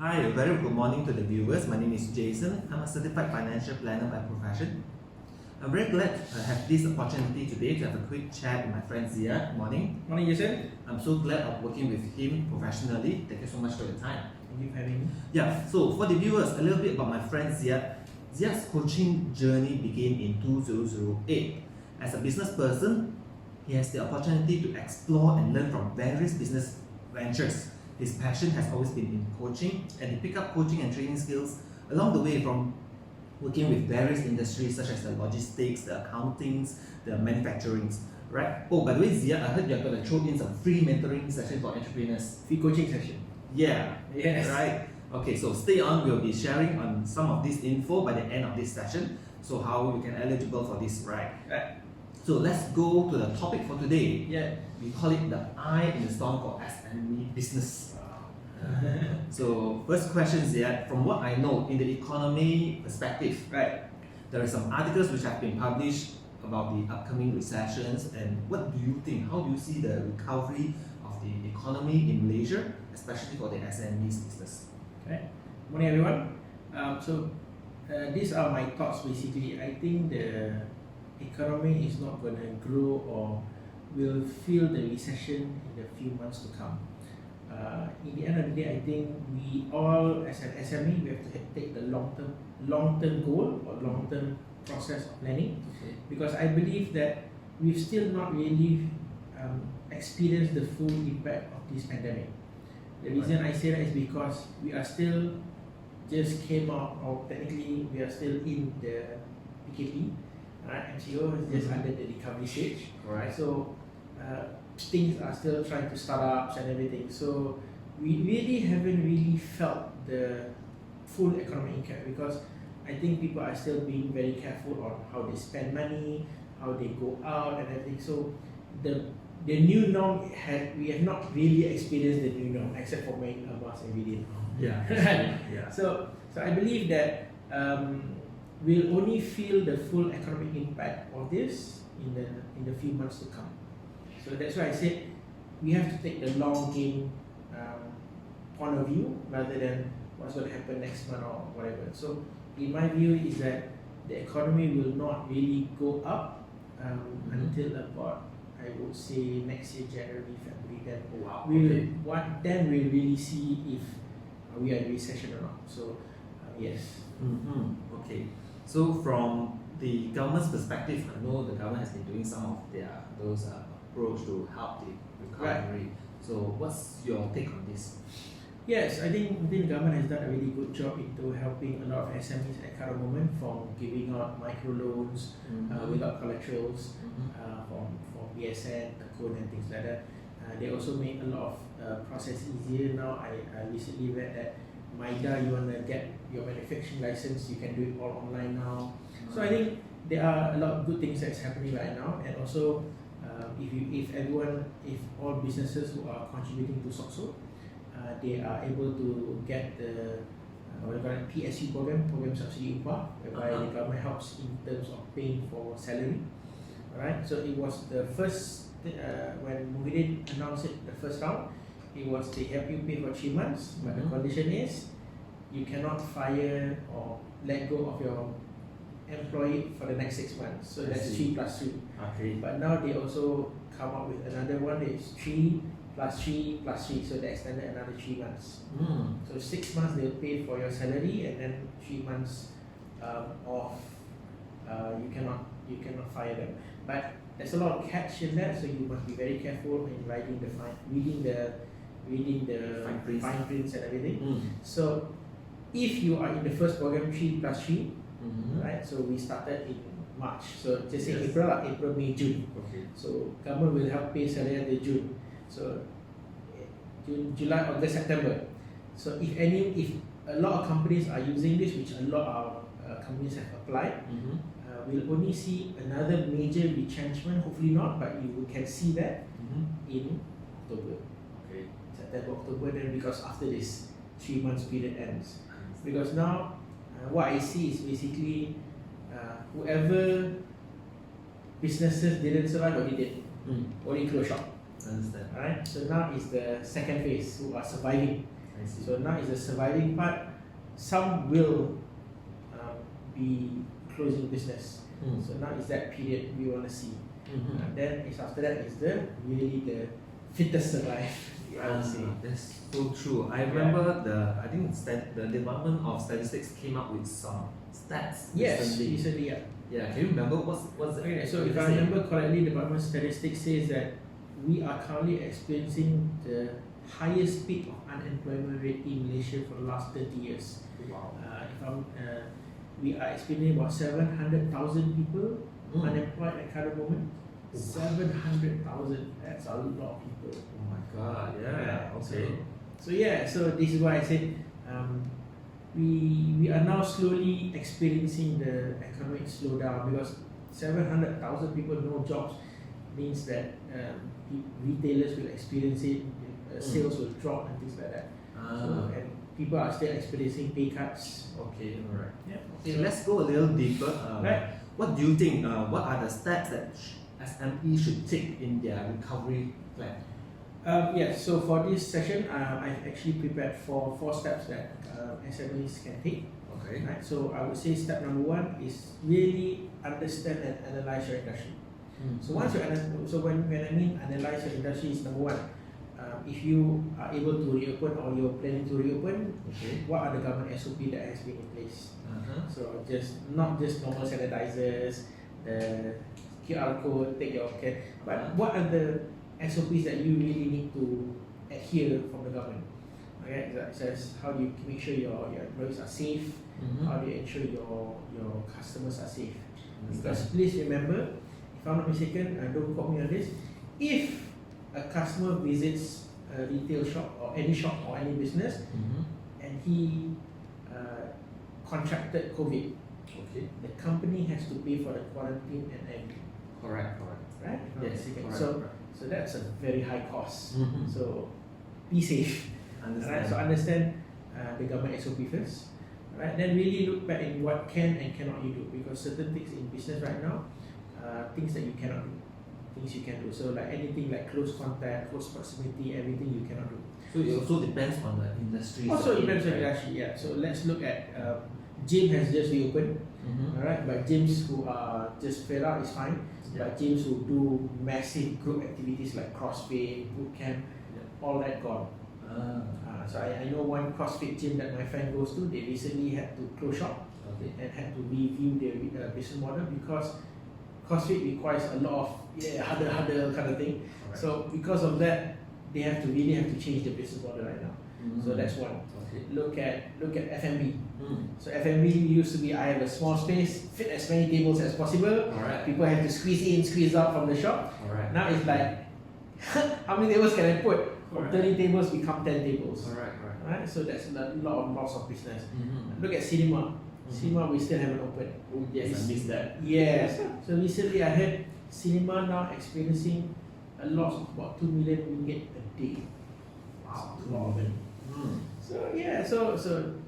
Hi, a very good morning to the viewers. My name is Jason. I'm a certified financial planner by profession. I'm very glad to have this opportunity today to have a quick chat with my friend Zia. Good morning. Morning, Jason. I'm so glad of working with him professionally. Thank you so much for your time. Thank you for having me. Yeah, so for the viewers, a little bit about my friend Zia. Zia's coaching journey began in 2008. As a business person, he has the opportunity to explore and learn from various business ventures. His passion has always been in coaching, and he picked up coaching and training skills along the way from working with various industries such as the logistics, the accountings, the manufacturings. Right? Oh, by the way, Zia, I heard you're going to throw in some free mentoring session for entrepreneurs. Free coaching session. Yeah. Yes. Right. Okay, so stay on. We'll be sharing on some of this info by the end of this session. So how you can eligible for this, right? Right. So let's go to the topic for today. Yeah. We call it the eye in the storm for SME business. So first question is that from what I know in the economy perspective, Right. there are some articles which have been published about the upcoming recessions, and what do you think? How do you see the recovery of the economy in Malaysia, especially for the SMEs business? Okay. Morning, everyone. These are my thoughts. Basically, I think the economy is not going to grow or will feel the recession in the few months to come. In the end of the day, I think we all, as an SME, we have to take the long-term goal or long-term process of planning, because I believe that we've still not really experienced the full impact of this pandemic. The reason I say that is because we are still just came out, or technically we are still in the PKP. MCO is just under the recovery stage. Right. So things are still trying to start up and everything. So we really haven't really felt the full economic impact, because I think people are still being very careful on how they spend money, how they go out and everything. So the new norm we have not really experienced the new norm except for wearing a mask every day. Yeah. Yeah. So I believe that we'll only feel the full economic impact of this in the few months to come. So that's why I said we have to take the long game point of view rather than what's going to happen next month or whatever. So in my view is that the economy will not really go up until about, I would say, next year, January, February. Then Wow. then we'll really see if we are in recession or not. So yes. Okay. So from the government's perspective, I know the government has been doing some of those approach to help the recovery. Right. So what's your take on this? Yes, I think the government has done a really good job into helping a lot of SMEs at current moment, from giving out microloans without collaterals, from BSN, Tekun and things like that. They also made a lot of process easier now. I recently read that MIDA, you want to get your manufacturing license, you can do it all online now. So I think there are a lot of good things that's happening right now, and also if all businesses who are contributing to SOCSO, they are able to get the PSU program subsidy upah, whereby the government helps in terms of paying for salary. Alright, so it was the first when Muhyiddin announced it the first round, it was they help you pay for 3 months, but the condition is you cannot fire or let go of your employee for the next 6 months. So that's 3 plus 3. Okay. But now they also come up with another one that is 3 plus 3 plus 3. So they extended another 3 months. So 6 months they'll pay for your salary, and then 3 months off. You cannot fire them. But there's a lot of catch in that, so you must be very careful in reading the fine prints and everything. So if you are in the first program 3 plus 3, right? So we started in March. So just say April, May, June. Okay. So government will help pay salary until June. So June, July, August, September. So if a lot of companies are using this, which a lot of companies have applied, we'll only see another major retrenchment. Hopefully not, but you can see that in October. Okay. September, October. Then because after this 3 months period ends, because now what I see is basically whoever businesses didn't survive, what they did, only close shop. Understand. Alright, so now is the second phase who are surviving. I see. So now is the surviving part. Some will be closing business. So now is that period we want to see. Then is after that is the really the fittest survive. I would say. That's so true. I remember I think the Department of Statistics came up with some stats Recently, yeah. Yeah, can you remember what's the Okay, so if I remember correctly, the Department of Statistics says that we are currently experiencing the highest peak of unemployment rate in Malaysia for the last 30 years. Wow. We are experiencing about 700,000 people unemployed at current moment. 700,000. That's a lot of people. Oh my god, yeah. Okay. So this is why I said we are now slowly experiencing the economic slowdown because 700,000 people no jobs means that retailers will experience it, sales will drop and things like that. So, and people are still experiencing pay cuts. Okay, alright. Yeah. Okay, let's go a little deeper. Right. What do you think? What are the steps that SME should take in their recovery plan? Yes, so for this session, I've actually prepared for 4 steps that SMEs can take. Okay. Right? So I would say step number 1 is really understand and analyze your industry. So once you when I mean analyze your industry is number 1. If you are able to reopen or you're planning to reopen, what are the government SOP that has been in place? So not just normal sanitizers, the QR code, take your care, but what are the SOPs that you really need to adhere from the government? Okay, that says how do you make sure your employees are safe? How do you ensure your customers are safe? Because please remember, if I'm not mistaken, don't quote me on this, if a customer visits a retail shop or any business and he contracted COVID, the company has to pay for the quarantine and everything. Correct. Right? Yes, correct. So that's a very high cost. So be safe. Understand. Right? So understand the government SOP first. Right? Then really look back in what can and cannot you do, because certain things in business right now, things that you cannot do, things you can do. So like anything like close contact, close proximity, everything you cannot do. So it also depends on the industry. Also depends on the industry, yeah. So let's look at gym has just reopened. Alright, but gyms who are just fed up is fine. But gyms who do massive group activities like CrossFit, bootcamp, all that gone. So I know one CrossFit gym that my friend goes to, they recently had to close shop and had to review their business model because CrossFit requires a lot of huddle kind of thing. So because of that, they really have to change the business model right now. So that's one. Look at F&B. So F&B used to be I have a small space, fit as many tables as possible. People have to squeeze in, squeeze out from the shop. Now it's like, how many tables can I put? From 30 tables become 10 tables. Right? So that's a lot of loss of business. Look at cinema. Cinema we still haven't opened. Oh yes, I missed that. Yes. So recently I heard cinema now experiencing a loss of about 2 million ringgit a day. Wow, a lot of it. So yeah, so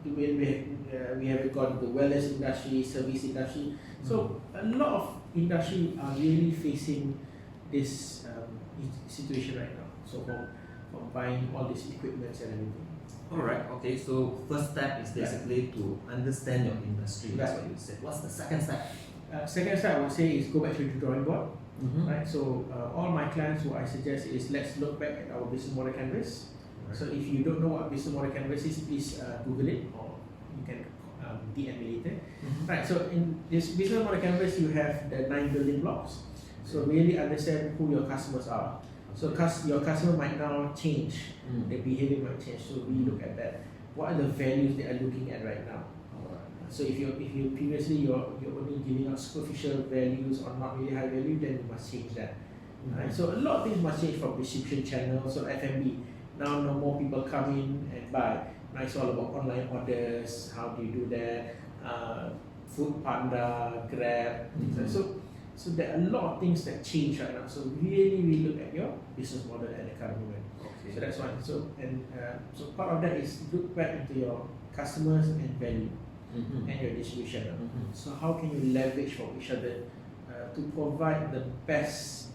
we have got the wellness industry, service industry. So a lot of industry are really facing this situation right now. So from buying all these equipments and everything. Alright, okay, so first step is basically to understand your industry. That's what you said. What's the second step? Second step I would say is go back to the drawing board. Right, so all my clients, what I suggest is let's look back at our business model canvas. So if you don't know what business model canvas is, please Google it, or you can DM me later. Right, so in this business model canvas, you have the 9 building blocks. So really understand who your customers are. So your customer might now change, the behavior might change. So we look at that. What are the values they are looking at right now? So if you previously you're only giving out superficial values or not really high value, then you must change that. Right? So a lot of things must change from distribution channels. So F&B, now no more people come in and buy. Now it's all about online orders. How do you do that? Food Panda, Grab. So there are a lot of things that change right now. So really look at your business model at the current moment. So that's one. So part of that is look back into your customers and value and your distribution. So how can you leverage from each other to provide the best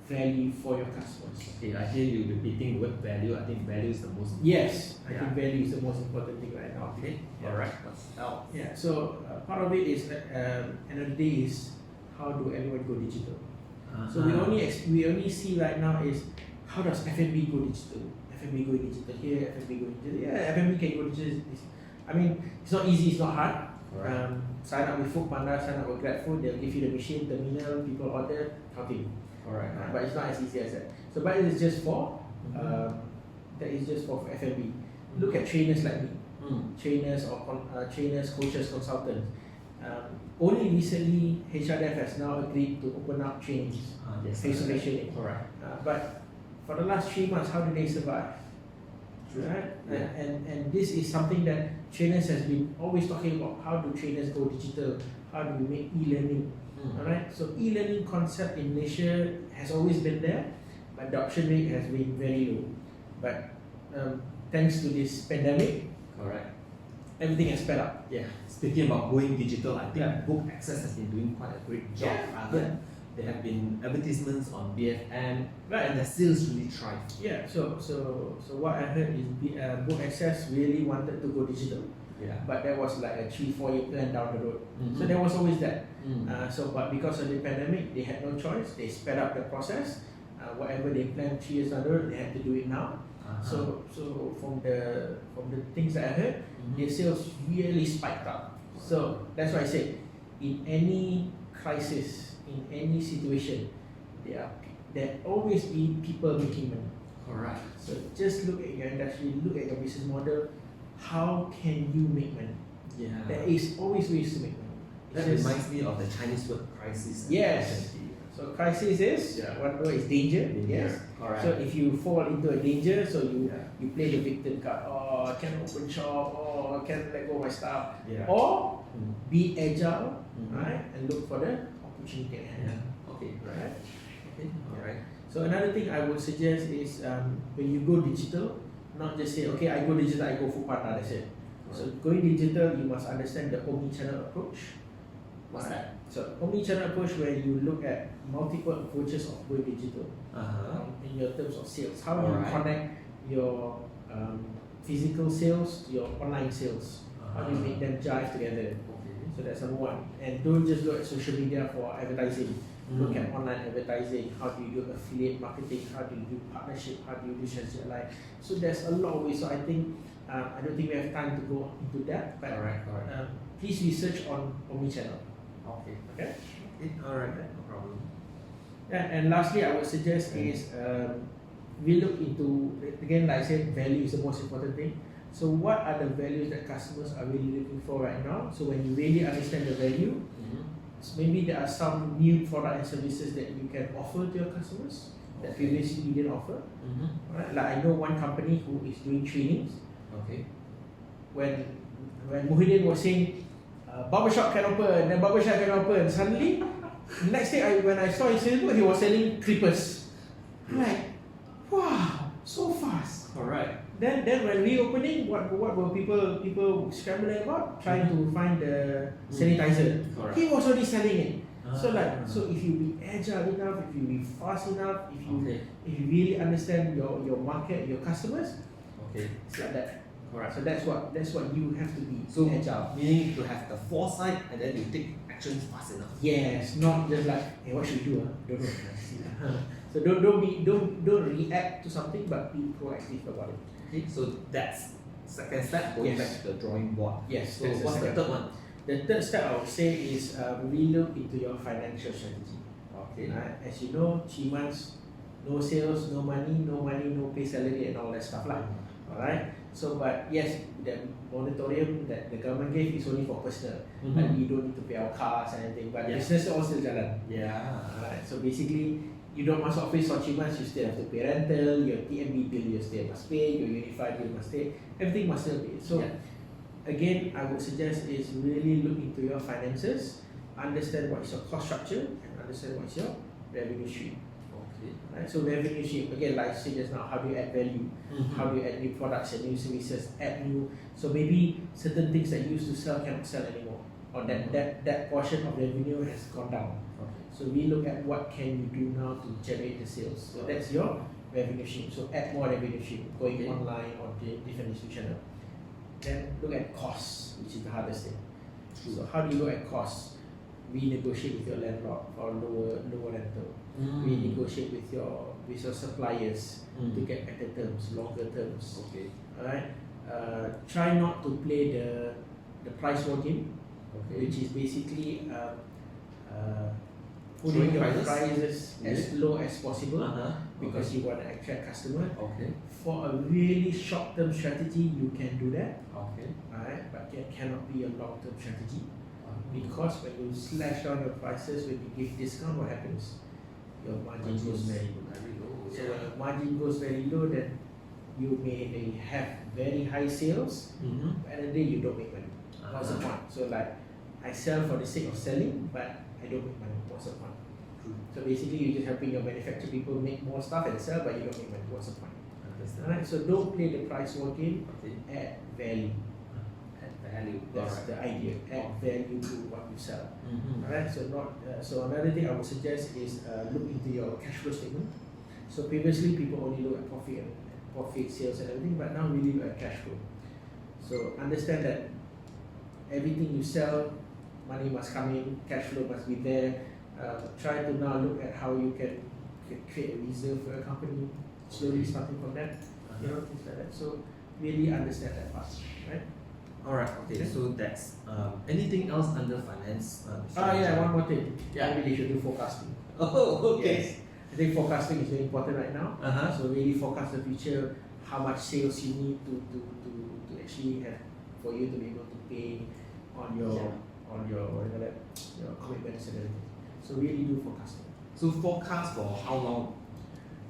value for your customers. Okay, I hear you repeating the word value. I think value is the most important. Yes, I Yeah. think value is the most important thing right now. Okay, Yeah. alright. What's else? Yeah, so part of it is another day is how do everyone go digital. So we only see right now is how does F&B go digital? F&B go digital here, F&B go digital. Yeah, F&B can go digital. I mean, it's not easy, it's not hard. Correct. Sign up with Foodpanda, sign up with GrabFood, they'll give you the machine, terminal, people order, counting. Alright. But it's not as easy as that. So, but it is just for that is just for F&B. Look at trainers like me, trainers or trainers, coaches, consultants. Only recently HRF has now agreed to open up trainings, Yes. face-to-face training. Correct. But for the last 3 months, how do they survive? Right? Yeah. And this is something that trainers has been always talking about. How do trainers go digital? How do we make e-learning? Alright, so e-learning concept in Malaysia has always been there, but adoption rate has been very low. But thanks to this pandemic, Correct. everything has sped up. Yeah. Speaking about going digital, I think Yeah. Book Access has been doing quite a great job. Yeah. There have been advertisements on BFM, Right. and the sales really thrive. Yeah, so what I heard is Book Access really wanted to go digital, Yeah. but that was like a 3-4 year plan down the road. Mhm. So there was always that. Mm. But because of the pandemic, they had no choice. They sped up the process. Whatever they planned 3 years down the road, they had to do it now. So from the things that I heard, their sales really spiked up. So that's why I said, in any crisis, in any situation, there always be people making money. Correct. So just look at your industry, look at your business model. How can you make money? Yeah. There is always ways to make money. That It's just- reminds me of the Chinese word crisis. and Yes. opportunity. So crisis is Yeah. one word is danger. Yes. Correct. So if you fall into a danger, so you Yeah. you play the victim card. Oh, I can't open shop. Oh, I can't let go of my stuff. Yeah. Or Mm. be agile, Mhm. right, and look for the opportunity at hand. Yeah. Okay. Right. Okay. Alright. So another thing I would suggest is when you go digital, not just say okay, I go digital, I go Foodpanda. That's it. So going digital, you must understand the omni-channel approach. What's that? So omni-channel approach where you look at multiple approaches of going digital in your terms of sales. How do you Alright. connect your physical sales to your online sales? How do you make them jive together? Okay. So that's number one. And don't just look at social media for advertising. Look at online advertising. How do you do affiliate marketing? How do you do partnership? How do you do strategic line? So there's a lot of ways. So I think I don't think we have time to go into that. But Alright. please research on omnichannel. Okay. Okay. Alright. No problem. And lastly, I would suggest is we look into, again, like I said, value is the most important thing. So what are the values that customers are really looking for right now? So when you really understand the value, so maybe there are some new product and services that you can offer to your customers that previously you didn't offer. Right? Like I know one company who is doing trainings. Okay. When Muhyiddin was saying barbershop can open, then barbershop can open, suddenly next day when I saw his Facebook, he was selling clippers. I'm like, wow, so fast. Correct. Then when reopening, what were people scrambling about? Trying to find the sanitizer. Correct. He was already selling it. So if you be agile enough, if you be fast enough, if you really understand your market, your customers, it's like that. Correct. So that's what you have to be. So agile. meaning to have the foresight and then you take actions fast enough. Yes, not just like, hey, what should we do? Don't know. So don't react to something, but be proactive about it. Okay. So that's second step. Going back to the drawing board. Yes. So that's what's the second. third one? The third step I would say is relook into your financial strategy. Okay. As you know, 3 months, no sales, no money, no pay salary and all that stuff lah. Alright. So but yes, the moratorium that the government gave is only for personal. Like we don't need to pay our cars and anything. But business all still jalan. Yeah. Alright. So basically, you don't must office for 3 months, you still have to pay rental, your TMB bill you still must pay, your unified bill must pay, everything must still pay. So again, I would suggest is really look into your finances, understand what is your cost structure, and understand what is your revenue stream. Okay. Right? So revenue stream, again, like I said just now, how do you add value? How do you add new products and new services, add new, so maybe certain things that you used to sell cannot sell anymore. or that portion of revenue has gone down. Okay. So we look at what can you do now to generate the sales. So that's your revenue stream. So add more revenue stream, going Okay. online or different distribution channel. Then look at costs, which is the hardest thing. So how do you look at costs? We negotiate with your landlord for lower rental. We negotiate with your suppliers to get better terms, longer terms. Okay. Alright. Try not to play the price war game, Okay. which is basically Throwing putting your prices? prices as low as possible because Okay. you want to attract customer. Okay. For a really short-term strategy, you can do that, Okay. alright, but it cannot be a long-term strategy because when you slash down your prices, when you give discount, what happens? Your margin goes very low. So when your margin goes very low, then you may have very high sales, but at the end of the day you don't make money. What's the point? So like, I sell for the sake of selling, but I don't make money. What's the point? So basically, you're just helping your manufacturer people make more stuff and sell, but you don't make money. What's the point? Alright, so don't play the price war game. Okay. Add value. Add value. That's the idea. Add value to what you sell. Mm-hmm. Alright, so so another thing I would suggest is look into your cash flow statement. So previously, people only look at profit, sales, and everything, but now we look at cash flow. So understand that everything you sell, money must come in, cash flow must be there. Try to now look at how you can create a reserve for your company, slowly starting from that, things like that. So really understand that part, right? Alright, okay, so that's anything else under finance? Yeah, one more thing. Yeah. Maybe they should do forecasting. Oh, okay. Yes. I think forecasting is very important right now. So really forecast the future, how much sales you need to actually have for you to be able to pay on your what do you call that, your commitments and everything. So really do forecasting. So forecast for how long?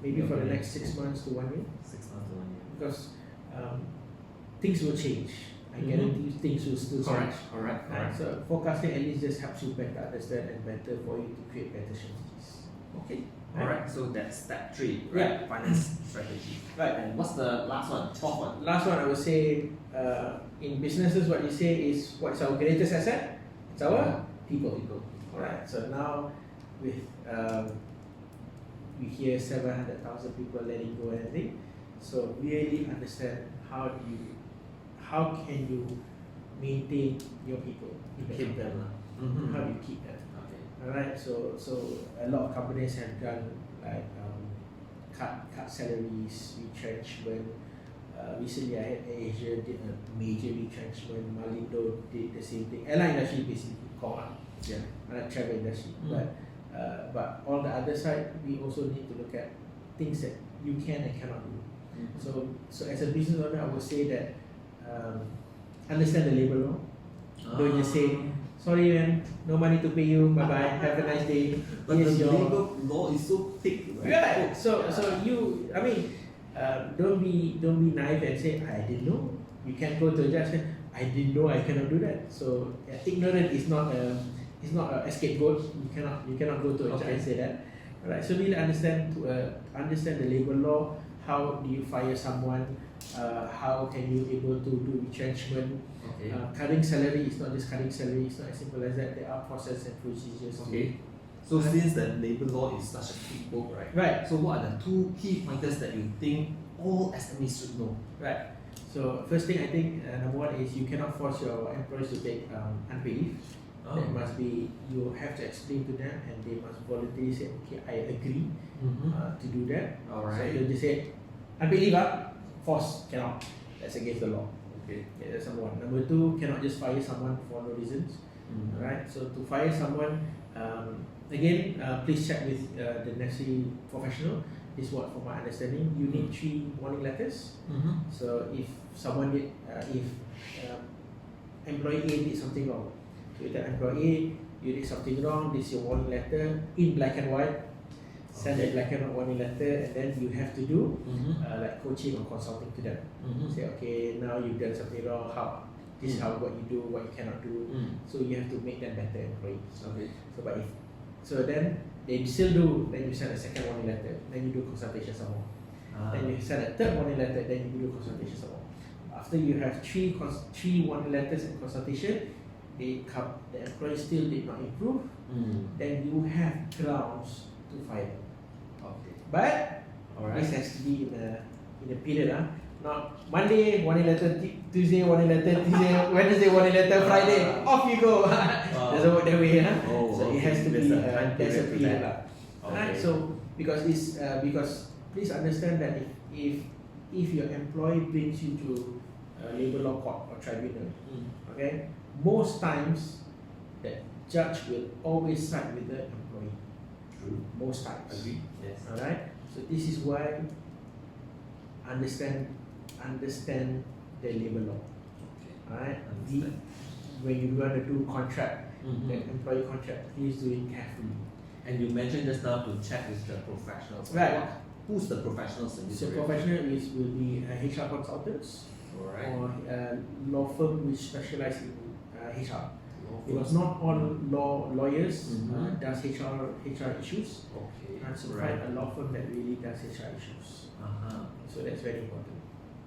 Maybe for the next 6 months to 1 year. 6 months to 1 year. Because things will change. I guarantee you things will still change. Correct. So forecasting at least just helps you better understand and better for you to create better strategies. Okay. Alright, so that's step 3, right? Yeah. Finance strategy. Right. And what's the last one? Fourth one. Last one I would say, in businesses what you say is what's our greatest asset? It's our people. Alright, so now with we hear 700,000 people letting go and everything. So really understand how can you maintain your people? Keep them. How do you keep them? Okay. Alright, so a lot of companies have done like cut salaries, retrenchment. Recently I had Asia did a major retrenchment, Malindo did the same thing. Airline industry basically caught up. Yeah. Travel industry. But on the other side, we also need to look at things that you can and cannot do. So as a business owner, I would say that understand the labor law. Don't just say, sorry man, no money to pay you, bye bye, have a nice day. But the labor law is so thick, right? Yeah. So you, I mean, don't be naive and say I didn't know. You can't go to a judge and say I didn't know I cannot do that. So ignorant is not a scapegoat. You cannot go to a judge and say that. Alright. So really understand the labor law. How do you fire someone? How can you able to do retrenchment? Okay. Cutting salary is not just cutting salary. It's not as simple as that. There are processes and procedures. Okay. So since the labor law is such a thick book, right? Right. So what are the 2 key pointers that you think all SMEs should know? Right. So first thing I think number 1 is you cannot force your employees to take unpaid leave. That must be, you have to explain to them and they must voluntarily say, okay, I agree to do that. Alright. So you just say, unpaid leave, force, cannot. That's against the law. Okay. That's number 1. Number 2, cannot just fire someone for no reasons. Right. So to fire someone, again, please check with the necessary professional. This is what, from my understanding, you need 3 warning letters. So if someone did, if employee A did something wrong, so you tell employee A, you did something wrong, this is your warning letter in black and white. Send a black and white warning letter, and then you have to do like coaching or consulting to them. Say, okay, now you've done something wrong. How? This is how what you do, what you cannot do. So you have to make them better employees. Okay. So then they still do. Then you send a second warning letter. Then you do consultation some more. Then you send a third warning letter. Then you do consultation some more. After you have three warning letters and consultation, the employee still did not improve, then you have grounds to fire them. Okay. But this has to be in a period, not Monday warning letter, Tuesday warning letter, Wednesday warning letter, Friday off you go. Doesn't work that way, so it has to be there's a period, right? So because please understand that if your employee brings you to labour law court or tribunal, okay, most times the judge will always side with the employee. True. Most times. Agree. Yes. Alright. So this is why understand the labour law. Okay. Alright. Understand. When you want to do contract, the employee contract, please do it carefully. And you mentioned just now to check with the professionals. Right. Who's the professionals in this So area? professional will be HR consultants Alright. or law firm which specialize in HR. Law Because firms. not all lawyers does HR issues. Okay. And so Right. find a law firm that really does HR issues. So that's very important.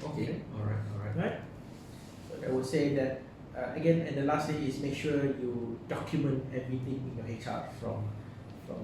Okay. Alright. Right? So I would say that again, and the last thing is make sure you document everything in your HR from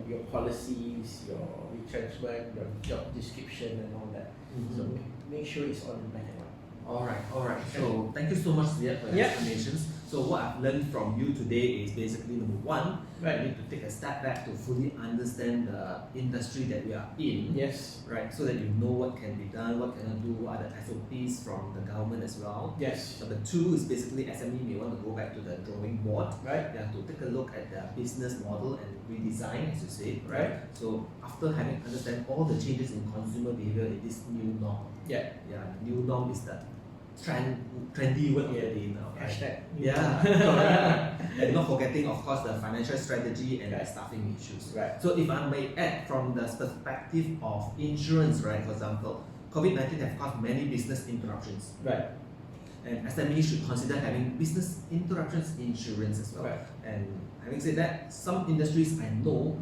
your policies, your retrenchment, your job description, and all that. So make sure it's all in black and white. Alright. So thank you so much, Ziad, for your explanations. So what I've learned from you today is basically number one, we need to take a step back to fully understand the industry that we are in. Yes. Right, so that you know what can be done, what cannot do, what are the SOPs from the government as well. Yes. Number two is basically SME may want to go back to the drawing board. Right. They have to take a look at their business model and redesign, as you say. Right. So after having understand all the changes in consumer behavior in this new norm. Yeah. New norm is the trendy word of the day now. Right? Hashtag. Correct. And not forgetting, of course, the financial strategy and the staffing issues. Right. So if I may add from the perspective of insurance, right, for example, COVID-19 have caused many business interruptions. Right. And SMEs should consider having business interruptions insurance as well. Right. And having said that, some industries I know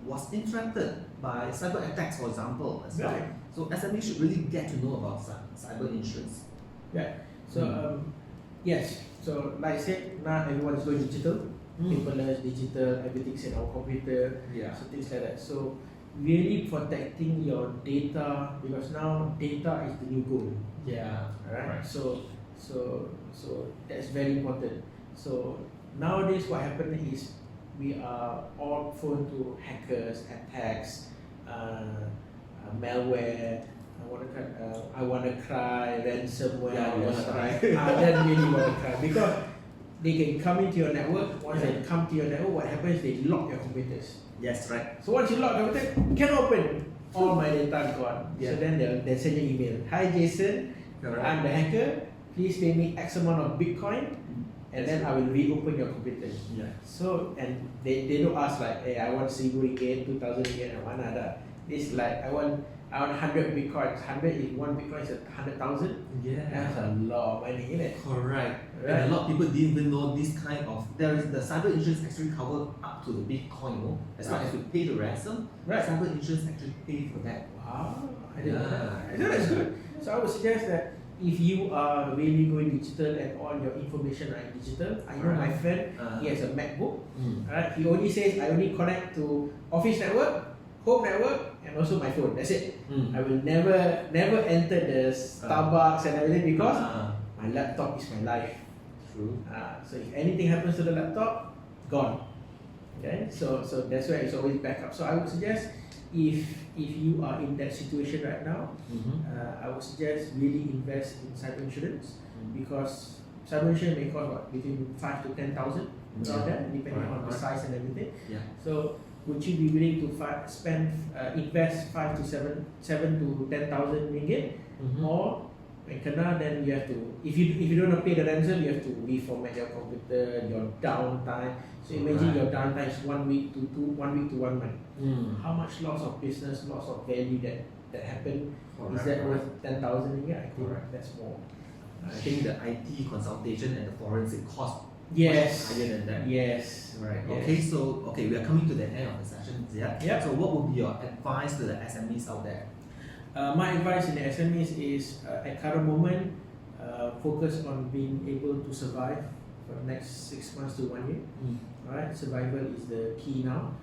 was interrupted by cyber attacks, for example, as well. Right. So SMEs should really get to know about cyber insurance. Right. So yes. So like I said, now everyone is going digital. Paperless, digital, everything's in our computer. Yeah. So things like that. So really protecting your data, because now data is the new gold. Yeah. Alright. So that's very important. So nowadays what happened is we are all prone to hackers, attacks, malware. I wanna cry, ransomware. Yeah, you wanna cry. I don't really wanna cry because they can come into your network. Once they come to your network, what happens? They lock your computers. Yes, right. So once you lock the computer, cannot open. All my data gone. Yeah. So then they'll send you an email. Hi Jason, Correct. I'm the hacker. Please pay me X amount of Bitcoin, and then I will reopen your computer. Yeah. So and they don't ask like, hey, I want 1,000 ringgit, 2,000 ringgit, and one other. It's like I want 100 Bitcoins. 100 is one Bitcoin is 100,000. Yeah. That's a lot of money, isn't it? Correct. Right. And a lot of people didn't even know this kind of the cyber insurance actually cover up to the Bitcoin, you know. As long as you pay the ransom, Right. cyber insurance actually pay for that. Wow, I didn't know that. Yeah. I know that's good. So I would suggest that if you are really going digital and all your information are digital, I know my friend, he has a MacBook. Alright, he only says I only connect to office network, home network, and also my phone. That's it. I will never enter the Starbucks and everything because my laptop is my life. True. So if anything happens to the laptop, gone. Okay, so that's why it's always backup. So I would suggest if you are in that situation right now, I would suggest really invest in cyber insurance because cyber insurance may cost what, between 5 to 10,000 around there, depending on the size and everything. Yeah. So would you be willing to invest 5 to 7 to 10,000 ringgit, or when kena, then you have to, if you don't want to pay the ransom, you have to reformat your computer, your downtime. So imagine your downtime is 1 week to 1 month. How much loss of business, loss of value that happened? Is that worth 10,000 ringgit? I think that's more. I think the IT consultation and the forensic cost Yes. much higher than that. Yes. Right. Yes. Okay. So we are coming to the end of the session. Yeah. Yep. So what would be your advice to the SMEs out there? My advice in the SMEs is at current moment, focus on being able to survive for the next 6 months to 1 year. Alright, survival is the key now.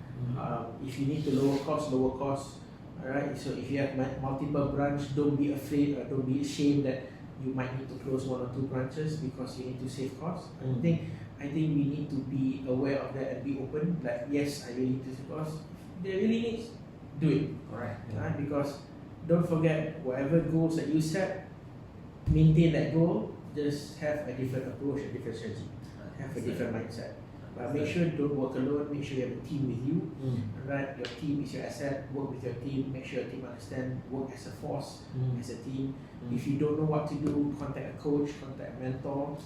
If you need to lower cost, lower cost. Alright, so if you have multiple branches, don't be afraid or don't be ashamed that you might need to close 1 or 2 branches because you need to save costs. I think we need to be aware of that and be open. Like, yes, I really need to save costs. If they really need, do it. Correct. Right? Because don't forget, whatever goals that you set, maintain that goal. Just have a different approach, a different strategy, have a different mindset. But make sure don't work alone. Make sure you have a team with you. Right, your team is your asset. Work with your team. Make sure your team understand. Work as a force, as a team. If you don't know what to do, contact a coach, contact a mentor.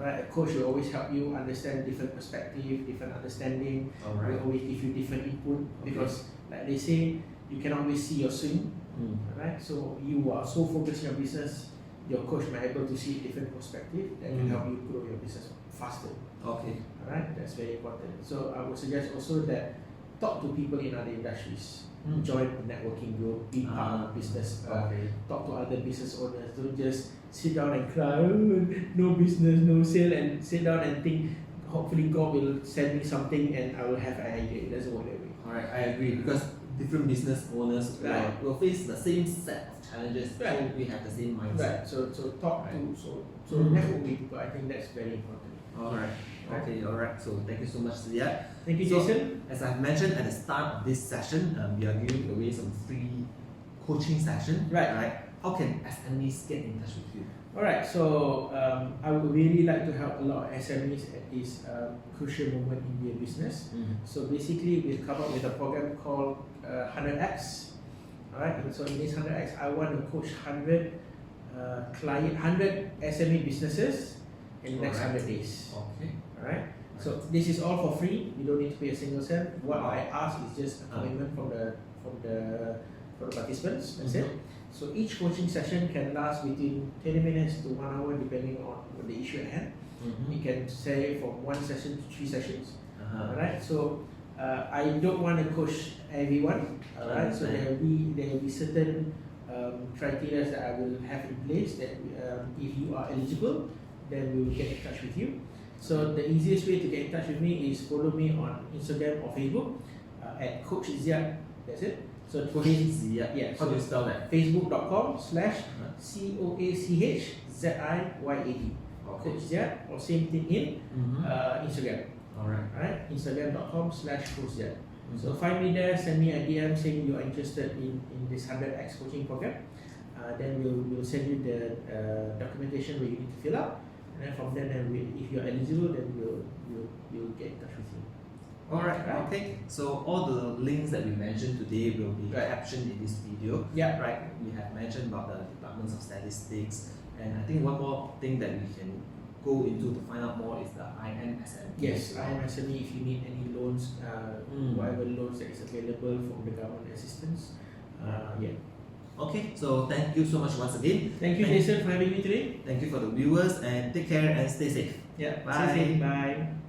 Right, a coach will always help you understand different perspective, different understanding. Will always give you different input because, like they say, you cannot always see your swing. Right, so you are so focused on your business. Your coach might be able to see different perspective that can help you grow your business faster. Okay. Alright, that's very important. So I would suggest also that talk to people in other industries. Join a networking group, be part of business. Talk to other business owners. Don't just sit down and cry, oh, no business, no sale, and sit down and think, hopefully God will send me something and I will have an idea. It doesn't work that way. Alright, I agree because different business owners will face the same set of challenges, so we have the same mindset. Right. So talk to network with people. I think that's very important. Alright. Okay, alright. So thank you so much, Ziyad. Thank you, Jason. As I've mentioned at the start of this session, we are giving away some free coaching session. Right. How can SMEs get in touch with you? Alright, so I would really like to help a lot of SMEs at this crucial moment in their business. So basically, we've come up with a program called 100X. Alright, and so in this 100X, I want to coach 100 100 SME businesses in the next 100 days. Okay. Alright, so this is all for free. You don't need to pay a single cent. What I ask is just a commitment from the participants. That's it. So each coaching session can last between 20 minutes to 1 hour depending on the issue at hand. You can say from 1 session to 3 sessions. Alright, so I don't want to coach everyone. Alright, so there will be certain criteria that I will have in place that if you are eligible, then we will get in touch with you. So the easiest way to get in touch with me is follow me on Instagram or Facebook at Coach Ziyad. That's it. So Coach Ziyad. Yeah. How do you spell that? Facebook.com/CoachZiyad. Coach Ziyad, or same thing in Instagram. Alright. Instagram.com/Coach Ziyad. So find me there, send me a DM saying you are interested in this 100X coaching program. Then we'll send you the documentation where you need to fill out. And then from there, if you're eligible, then we'll get in touch with you. Alright, okay. So all the links that we mentioned today will be captioned in this video. Yeah. Right. We have mentioned about the departments of statistics, and I think one more thing that we can go into to find out more is the IMSME. Yes, IMSME. If you need any loans, whatever loans that is available from the government assistance. Okay, so thank you so much once again. Thank you, Jason, for having me today. Thank you for the viewers, and take care and stay safe. Yeah, bye. stay safe. Bye.